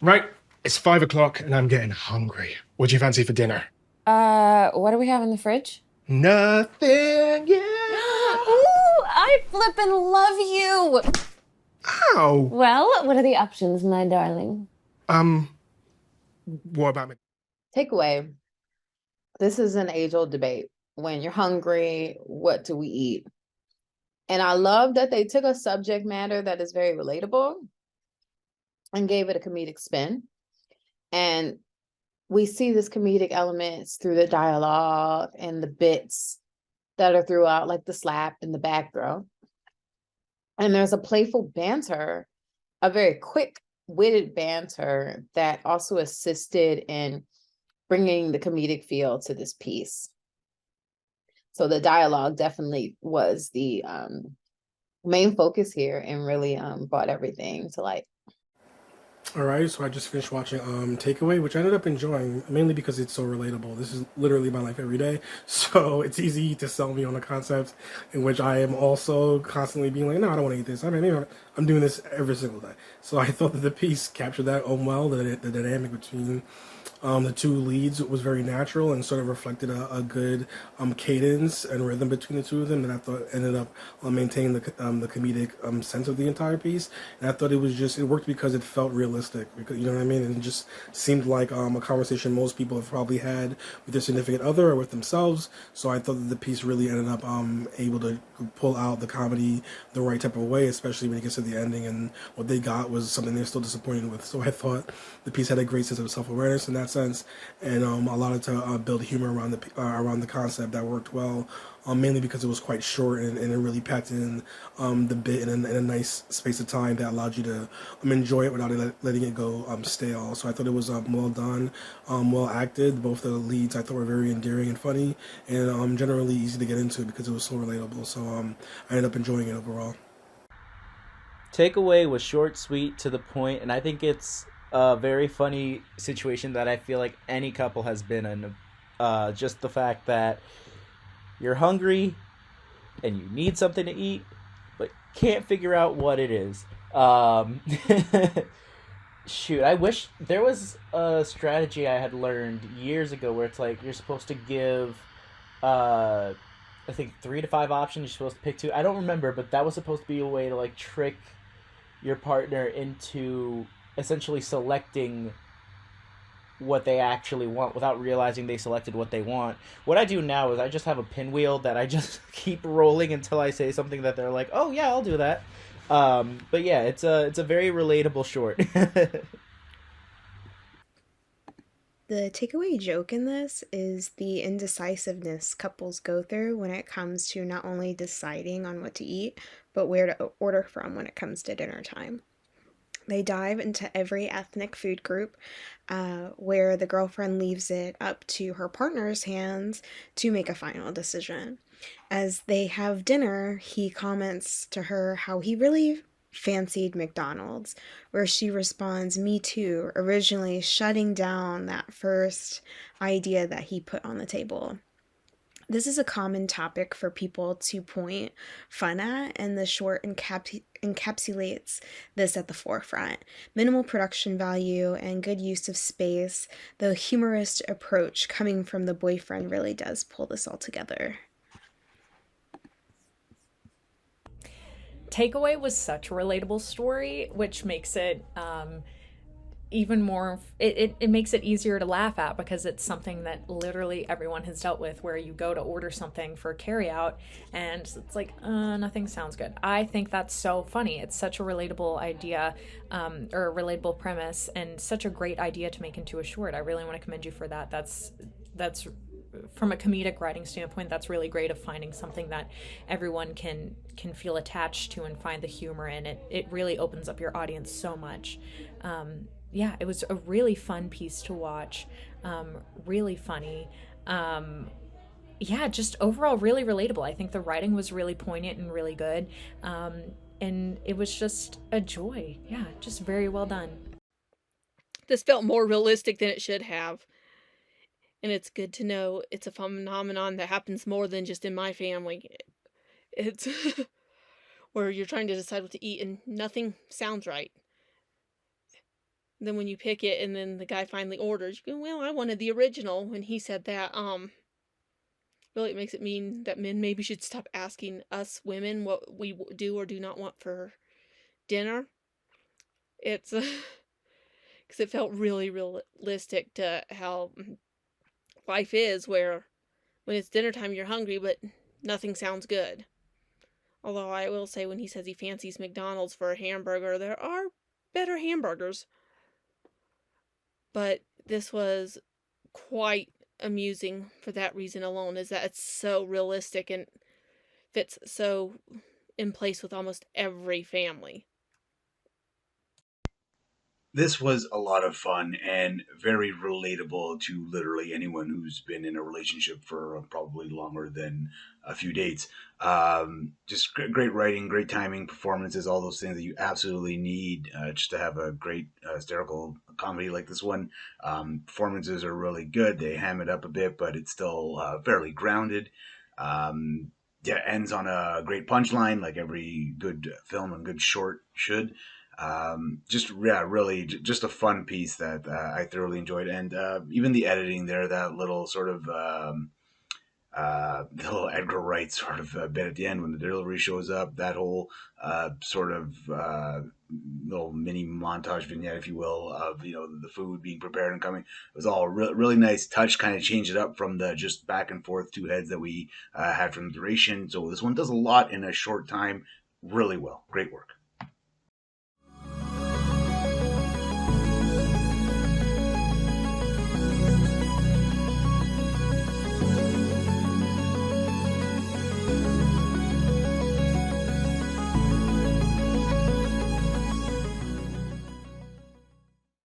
Right, it's 5 o'clock and I'm getting hungry. What do you fancy for dinner? What do we have in the fridge? Nothing, yeah. Ooh, I flippin' love you. Ow. Well, what are the options, my darling? Um, what about me? Takeaway. This is an age-old debate. When you're hungry, what do we eat? And I love that they took a subject matter that is very relatable and gave it a comedic spin. And we see this comedic elements through the dialogue and the bits that are throughout, like the slap and the back throw. And there's a playful banter, a very quick-witted banter that also assisted in bringing the comedic feel to this piece. So the dialogue definitely was the main focus here and really brought everything to light. All right, so I just finished watching Takeaway, which I ended up enjoying mainly because it's so relatable. This is literally my life every day, so it's easy to sell me on a concept in which I am also constantly being like, no, I don't want to eat this. I mean, maybe I'm doing this every single day. So I thought that the piece captured that well. The dynamic between the two leads was very natural and sort of reflected a good cadence and rhythm between the two of them, and I thought ended up maintaining the comedic sense of the entire piece. And I thought it worked because it felt realistic, because you know what I mean, and it just seemed like a conversation most people have probably had with their significant other or with themselves. So I thought that the piece really ended up able to pull out the comedy the right type of way, especially when it gets to the ending, and what they got was something they're still disappointed with. So I thought the piece had a great sense of self-awareness in that sense, and allowed it to build humor around the concept that worked well, mainly because it was quite short, and it really packed in the bit in a nice space of time that allowed you to enjoy it without letting it go stale. So I thought it was well done, well acted. Both the leads I thought were very endearing and funny, and generally easy to get into because it was so relatable. So I ended up enjoying it overall. Takeaway was short, sweet, to the point, and I think it's a very funny situation that I feel like any couple has been in. Just the fact that you're hungry and you need something to eat, but can't figure out what it is. Shoot, I wish there was a strategy I had learned years ago where it's like you're supposed to give, I think 3 to 5 options. You're supposed to pick two. I don't remember, but that was supposed to be a way to like trick your partner into essentially selecting what they actually want without realizing they selected what they want. What I do now is I just have a pinwheel that I just keep rolling until I say something that they're like, "Oh yeah, I'll do that." But yeah, it's a very relatable short. The takeaway joke in this is the indecisiveness couples go through when it comes to not only deciding on what to eat, but where to order from when it comes to dinner time. They dive into every ethnic food group, where the girlfriend leaves it up to her partner's hands to make a final decision. As they have dinner, he comments to her how he really fancied McDonald's, where she responds, "Me too," originally shutting down that first idea that he put on the table. This is a common topic for people to point fun at, and the short encapsulates this at the forefront. Minimal production value and good use of space, the humorous approach coming from the boyfriend really does pull this all together. Takeaway was such a relatable story, which makes it even more, it makes it easier to laugh at because it's something that literally everyone has dealt with, where you go to order something for carry out and it's like, nothing sounds good. I think that's so funny. It's such a relatable idea, or a relatable premise, and such a great idea to make into a short. I really want to commend you for that. That's from a comedic writing standpoint, that's really great, of finding something that everyone can feel attached to and find the humor in it. It really opens up your audience so much. Yeah, it was a really fun piece to watch. Really funny. Yeah, just overall really relatable. I think the writing was really poignant and really good. And it was just a joy. Yeah, just very well done. This felt more realistic than it should have. And it's good to know it's a phenomenon that happens more than just in my family. It's where you're trying to decide what to eat and nothing sounds right. then when you pick it and then the guy finally orders, you go, well, I wanted the original. When he said that, really it makes it mean that men maybe should stop asking us women what we do or do not want for dinner. It's because it felt really realistic to how life is, where when it's dinner time you're hungry but nothing sounds good. Although I will say, when he says he fancies McDonald's for a hamburger, there are better hamburgers. But this was quite amusing for that reason alone, is that it's so realistic and fits so in place with almost every family. This was a lot of fun and very relatable to literally anyone who's been in a relationship for probably longer than a few dates. Just great writing, great timing, performances, all those things that you absolutely need just to have a great hysterical comedy like this one. Performances are really good. They ham it up a bit, but it's still fairly grounded. Yeah, ends on a great punchline, like every good film and good short should. Just yeah, really just a fun piece that I thoroughly enjoyed, and even the editing there, that little sort of little Edgar Wright sort of bit at the end when the delivery shows up, that whole sort of little mini montage vignette, if you will, of the food being prepared and coming. It was all a really nice touch, kind of changed it up from the just back and forth two heads that we had from the duration. So this one does a lot in a short time, really well, great work.